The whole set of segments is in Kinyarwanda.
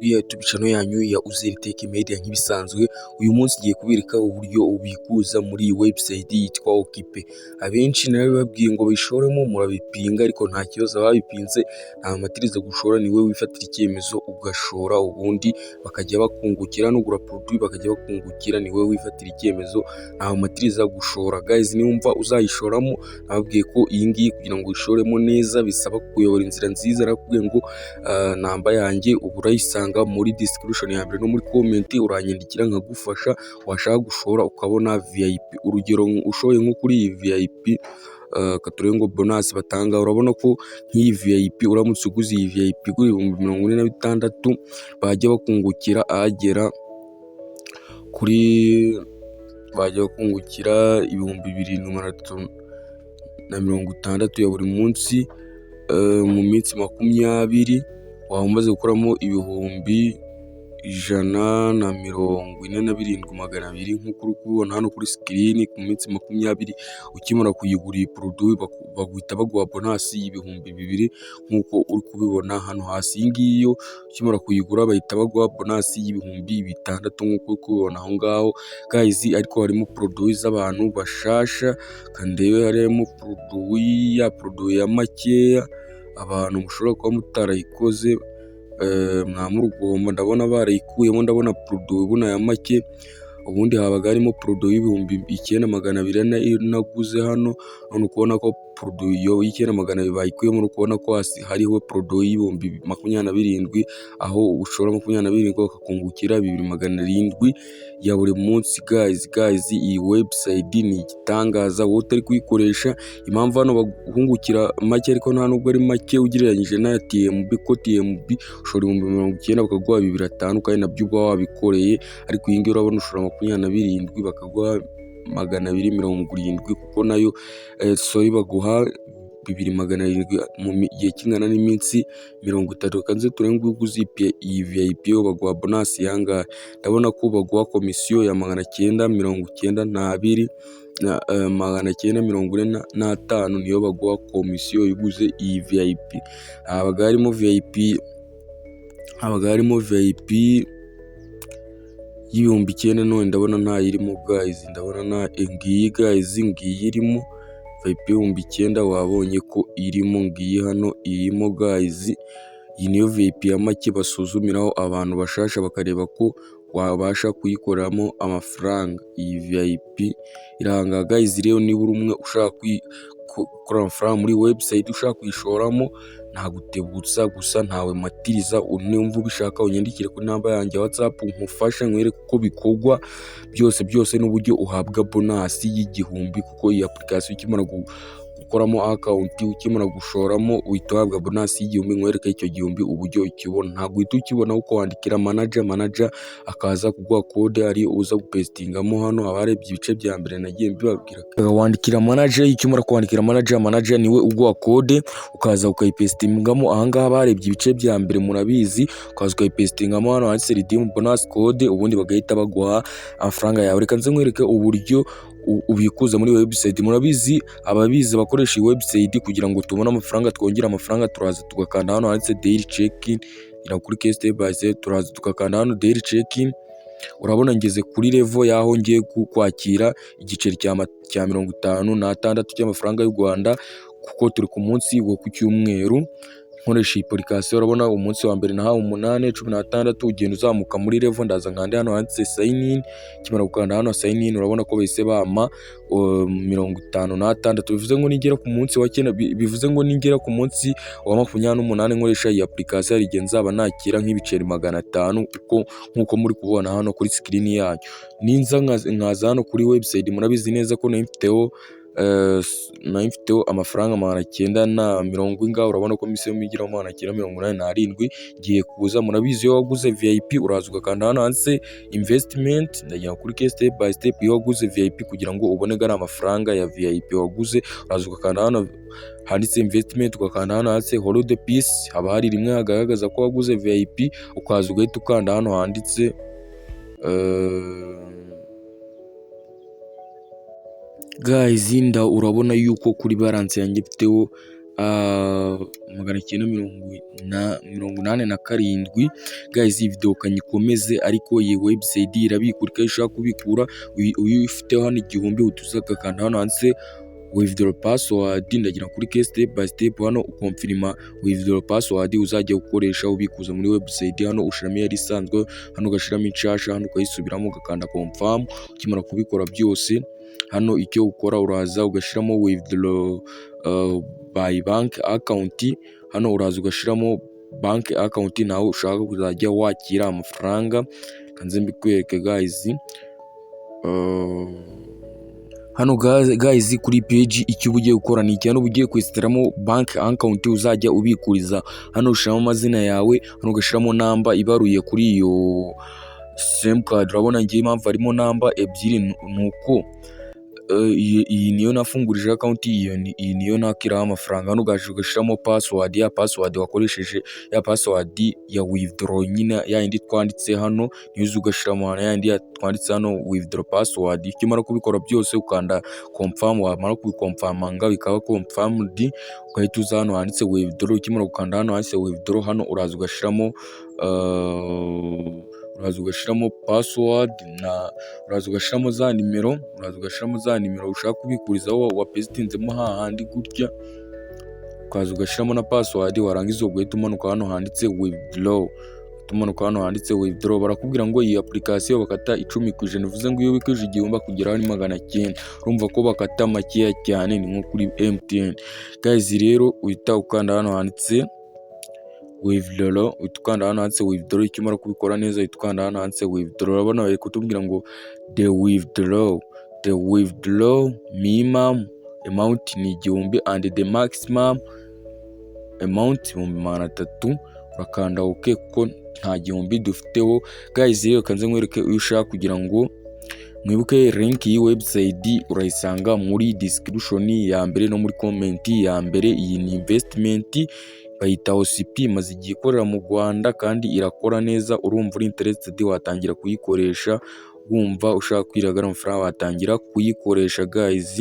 YouTube channel yanyu ya Uzeri Tech Media nk'ibisanzwe. Uyu munsi ngiye kubereka uburyo ubikuza muri iyi website yitwa Okipe. Abenshi nawe babwiye ngo bishoremo murabipinga, ariko nta kibazo babipinze, nta matiriza gushora, ni wowe wifatira icyemezo ugashora, ubundi bakajya bakungukira, nugura produit bakajya bakungukira, ni wowe wifatira icyemezo, nta matiriza gushora. Guys, niwumva uzayishoramo, nababwiye ko iyi ngiyi kugira ngo uyishoremo neza bisaba kuyobora inzira nziza. Nakubwiye ngo namba yanjye ubu urayisanga muri description ya mbere no muri comment, uranyandikira nkagufasha. Washaka gushora ukabona VIP, urugero ushoye nko kuri iyi VIP katurebe ngo bonus batanga, urabona ko nk'iyi VIP uramutse uguze iyi VIP kuri 46,000 bajya bakungukira agera kuri bakungukira 2,360 ya buri munsi. Mu minsi 20 waba umaze gukuramo 147,200 nk'uko uri kubibona hano kuri screen. Ku minsi 20 ukimara kuyigura iyi produit baguhita baguha bonus y'2,000 nk'uko uri kubibona hano hasi. Iyi ngiyi yo ukimara kuyigura bahita baguha bonus y'6,000 nk'uko uri kubibona aho ngaho. Guys, ariko harimo produit z'abantu bashasha, kandebe harimo produit ya makeya abantu mushobora kuba mutarayikoze mwamurugomba. Ndabona barayikuyemo, ndabona produit buna ya make, ubundi habaga harimo produit y'9,200 naguze hano. none ukubona ko produit yo y'9,200 bayikuyemo, ukubona ko hasi hariho produit y'27,000, aho ushora 27 bakakungukira 2,700 ya buri munsi. Guys, iyi website ni igitangaza. Wowe utari kuyikoresha, impamvu hano bahungukira make ariko nta nubwo ari make ugereranyije na TMB, ko TMB ushora 90,000 bakaguha 2,500 kandi nabyo uba wabikoreye, ariko iyi ngiyi urabona ushora 27 bakaguha 270, kuko nayo baguha 2,700 mu gihe kingana n'iminsi 30. Kanze turenge uguze iyi VIP yo baguha bonus yanga. Ndabona ko baguha komisiyo ya 992 na 945 niyo baguha komisiyo yuguze iyi VIP. Habaga harimo VIP y'9,000 none ndabona ntayirimo. Guys, ndabona nta ngiyi. Guys, ngiyi irimo VIP 9,000 wabonye ko irimo, ngiyi hano irimo. Guys, iyi niyo VIP ya make basuzumiraho abantu bashasha bakareba ko wabasha kuyikoramo amafaranga. Iyi VIP iranga. Guys, rero niba uri umwe ushaka gukora amafaranga muri website, ushaka kuyishoramo, ntagutebutsa gusa ntawe matiriza. Niwumva ubishaka unyandikire kuri namba yanjye ya WhatsApp nkufasha nkwereke uko bikorwa byose n'uburyo uhabwa bonus y'1,000, kuko iyi application ikimara gukoramo account, ukimara gushoramo uhita uhabwa bonus y'1,000. nkwereke icyo 1,000 uburyo ukibona. Ntabwo uhita ukibona uko wandikira manager akaza kuguha code, ari uza gupestingamo hano. Abarebye ibice bya mbere nagiye mbibabwira, wandikira manager. Ikimara kwandikira manager niwe uguha code, ukaza ukayipestingamo. Ahangaha barebye ibice bya mbere murabizi, ukaza ukayipestingamo hano handitse redeem bonus code, ubundi bagahita baguha amafaranga yawe. Reka nze nkwereke uburyo ubikuza muri website. Murabizi ababizi bakoresha iyi website kugira ngo tubone amafaranga, twongera amafaranga, turaza tugakanda hano handitse daily check-in, kuri step by step turaza tukakanda hano daily check-in. Urabona ngeze kuri level yaho ngiye kwakira igiceri cya 56 cy'amafaranga y'u Rwanda, kuko turi ku munsi wo ku cyumweru. Nkoresha application, urabona umunsi wa mbere nahawe 8, 16, ugenda uzamuka muri level. Ndaza nkande hano handitse sign in. Kimara gukanda hano sign in, urabona ko bahise bama 56. bivuze ngo nigera ku munsi wa 9, bivuze ngo ningera ku munsi wa 28 nkoresha iyi application, hari igihe nzaba nakira nk'ibiceri 500, nkuko muri kubona hano kuri screen yanyu. Ninza nkaza hano kuri website, murabizi neza ko nayifiteho amafaranga 940. urabona ko misiyo migiraho 987 ngiye kuza. Murabizi iyo waguze VIP uraza ugakanda hano handitse investment, ndagira kuri step by step. iyo waguze VIP kugira ngo ubone gana amafaranga ya VIP waguze, uraza ugakanda hano handitse investment, ugakanda hano handitse hold the peace. haba hari rimwe hagaragaza ko waguze VIP, ukaza ugahita ukanda hano handitse Guys, urabona yuko kuri balance yanjye mfiteho 987 guys. Iyi video kanyikomeze ariko iyi website irabikura ushaka kubikura uyifiteho hano igihumbi utuza gakanda hano handitse withdraw password, ndagira kuri ke step by step hano ukonfirma withdraw password uzajya gukoresha ubikuza muri website. Hano ushiramo yari isanzwe, hano ugashiramo inshasha, hano ukayisubiramo ugakanda confirm. Ukimara kubikora byose hano icyo ukora uraza ugashiramo withdraw by bank account, hano uraza ugashiramo bank account nawe ushaka kuzajya wakira amafaranga. Kanze mbikwereke guys. Hano guys kuri page icyo ugiye gukora ni cyane ugiye kwesitaramo bank account uzajya ubikuriza. Hano ushiramo amazina yawe, hano ugashiramo namba ibaruye kuri iyo sim card. Urabona ngiye impamvu harimo namba ebyiri nuko iyi niyo nafungurije account, iyi niyo nakiraho amafaranga. Hano ugashiramo password, ya password wakoresheje, ya password ya withdraw nyine ya indi twanditse hano, niyo ugashiramo hano ya indi twanditse hano withdraw password. Ukimara kubikora byose ukanda confirm, wamara kubikonfirmanga bikaba confirmed ugahita uza hano handitse withdraw. Ukimara gukanda hano handitse withdraw, hano uraza ugashiramo password na uraza ugashiramo za nimero ushaka kubikurizaho wapesitinzemo hahandi gutya, ukaza ugashiramo na password. Warangiza ugahita umanuka hano handitse withdraw. Barakubwira ngo iyi application bakata 10%, bivuze ngo iyo ubikuje igihumbi kugeraho ni 900. Urumva ko bakata makeya cyane, ni nko kuri MTN guys. Rero uhita ukanda hano handitse withdraw, ukanda hano handitse withdraw. Ikimara kubikora neza ukanda hano handitse withdraw. Urabona bari kutubwira ngo the withdraw minimum amount ni igihumbi and the maximum amount 300. Urakanda OK kuko nta gihumbi dufiteho guys. Rero kanze nkwereke uyu ushaka kugira ngo mwibuke link iyi website urayisanga muri description ya mbere no muri comment ya mbere. Iyi ni investment bayita OCP, maze igiye ikorera mu Rwanda kandi irakora neza. Urumva uri interested watangira kuyikoresha, wumva ushaka kwiragara amafaranga watangira kuyikoresha guys.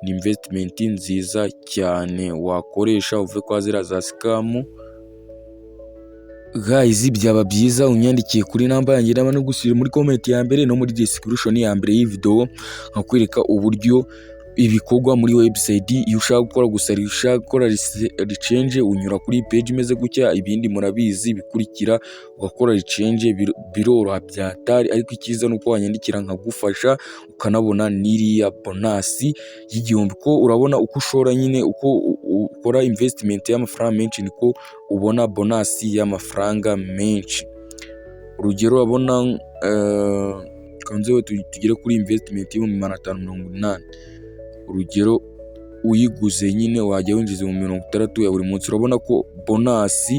Ni investment nziza cyane wakoresha uve kwa zira za scam guys. Byaba byiza unyandikiye kuri namba yanjye ndaba no gusubira muri comment ya mbere no muri description ya mbere y'iyi video, nkakwereka uburyo ibikorwa muri website. Iyo ushaka gukora gusa ushaka gukora rechange unyura kuri page imeze gutya, ibindi murabizi bikurikira ugakora rechange biroroha byatari. Ariko icyiza nuko wanyandikira nkagufasha ukanabona niriya bonus y'igihumbi. Ko urabona uko ushora nyine, uko ukora investment y'amafaranga menshi niko ubona bonus y'amafaranga menshi. Urugero urabona kanzewe tugere kuri investment yo 580. Urugero uyiguze nyine wajya winjiza mu 60 ya buri munsi. Urabona ko bonus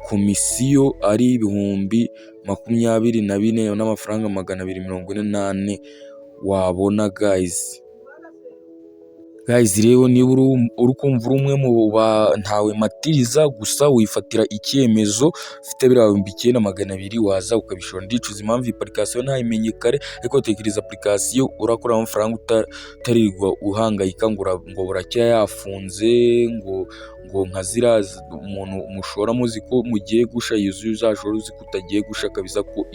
komisiyo ari 24,000 n'amafaranga 248 wabona guys. Rero niba uri kumva umwe mu ntawe matiriza gusa wifatira icyemezo ufite 9,200 waza ukabishora. Ndicuza impamvu application ntayimenye kare, ariko tekereza application urakora amafaranga utarirwa uhangayika ngo buracya yafunze ngo nkazira umuntu mushora muzi ko mugiye gusha yuzuye uzashora uzi kutagiye gusha kabisa ko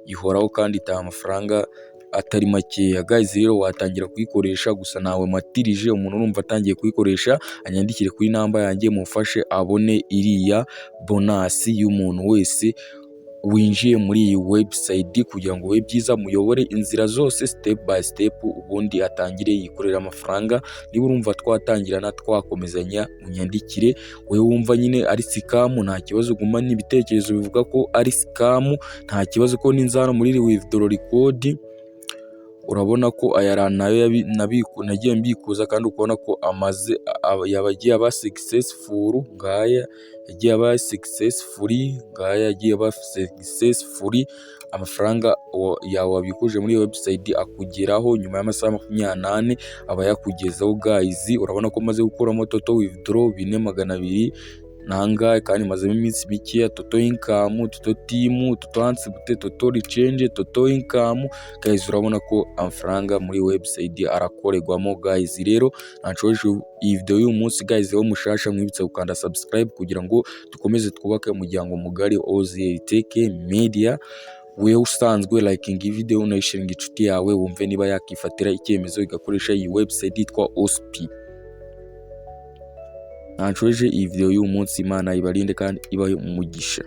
ihoraho kandi itaha amafaranga atari makeya guys. Rero watangira kuyikoresha gusa nawe matirije. Umuntu urumva atangiye kuyikoresha anyandikire kuri namba yanjye mufashe abone iriya bonus y'umuntu wese winjiye muri iyi website, kugira ngo we byiza muyobore inzira zose step by step, ubundi atangire yikorera amafaranga. Niba urumva twatangirana twakomezanya unyandikire. We wumva nyine ari scam nta kibazo, gumana ibitekerezo bivuga ko ari scam nta kibazo, ko ninzana muri withdraw code. Urabona ko aya nayo nagiye mbikuza kandi ukubona ko amaze yabagiye aba successful. Ngaya yagiye aba successful, ngaya yagiye aba successful. Amafaranga yawe wabikuje muri website akugeraho nyuma y'amasaha 28 aba yakugezaho guys. Urabona ko maze gukuramo total withdraw 4,200 nangahe kandi mazemo iminsi mikeya. Toto income, toto team, toto ansibute, toto rechange, toto income. Guys, urabona ko amafaranga muri website arakorerwamo guys. Rero nacoje iyi video y'uyu munsi guys, aho mushasha mwibutsa gukanda subscribe kugira ngo dukomeze twubake umuryango mugari OZL Tech Media. Wewe usanzwe liking video unayisharinga inshuti yawe, wumve niba yakifatira icyemezo igakoresha iyi website yitwa OSP. Nacoje iyi video y'uyu munsi, Imana ibarinde kandi ibahe umugisha.